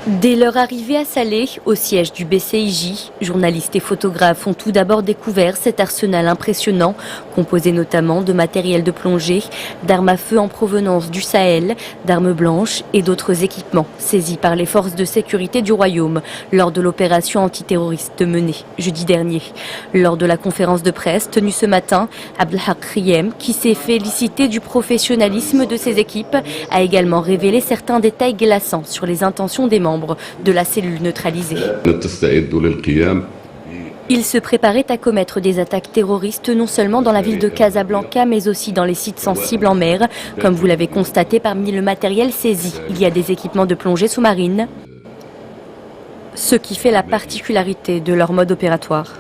Dès leur arrivée à Salé, au siège du BCIJ, journalistes et photographes ont tout d'abord découvert cet arsenal impressionnant, composé notamment de matériel de plongée, d'armes à feu en provenance du Sahel, d'armes blanches et d'autres équipements saisis par les forces de sécurité du Royaume lors de l'opération antiterroriste menée jeudi dernier. Lors de la conférence de presse tenue ce matin, Abdelhak Riem, qui s'est félicité du professionnalisme de ses équipes, a également révélé certains détails glaçants sur les intentions des membres de la cellule neutralisée. Ils se préparaient à commettre des attaques terroristes non seulement dans la ville de Casablanca mais aussi dans les sites sensibles en mer. Comme vous l'avez constaté, parmi le matériel saisi, il y a des équipements de plongée sous-marine, ce qui fait la particularité de leur mode opératoire.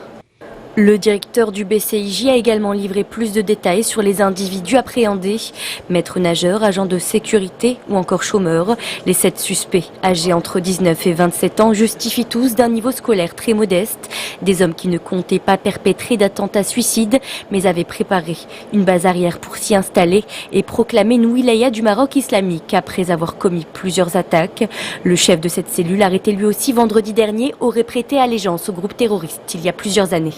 Le directeur du BCIJ a également livré plus de détails sur les individus appréhendés, maîtres nageurs, agents de sécurité ou encore chômeurs. Les 7 suspects, âgés entre 19 et 27 ans, justifient tous d'un niveau scolaire très modeste. Des hommes qui ne comptaient pas perpétrer d'attentats suicides, mais avaient préparé une base arrière pour s'y installer et proclamer une wilaya du Maroc islamique après avoir commis plusieurs attaques. Le chef de cette cellule, arrêté lui aussi vendredi dernier, aurait prêté allégeance au groupe terroriste il y a plusieurs années.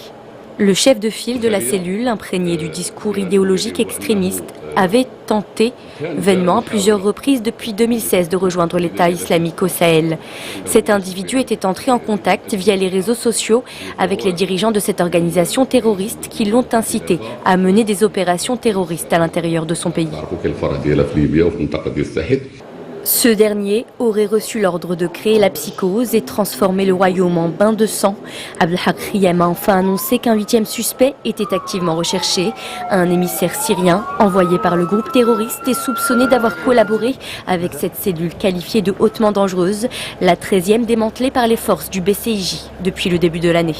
Le chef de file de la cellule, imprégné du discours idéologique extrémiste, avait tenté vainement à plusieurs reprises depuis 2016 de rejoindre l'État islamique au Sahel. Cet individu était entré en contact via les réseaux sociaux avec les dirigeants de cette organisation terroriste qui l'ont incité à mener des opérations terroristes à l'intérieur de son pays. Ce dernier aurait reçu l'ordre de créer la psychose et transformer le royaume en bain de sang. Abdelhak Riem a enfin annoncé qu'un 8e suspect était activement recherché. Un émissaire syrien envoyé par le groupe terroriste est soupçonné d'avoir collaboré avec cette cellule qualifiée de hautement dangereuse, la 13e démantelée par les forces du BCIJ depuis le début de l'année.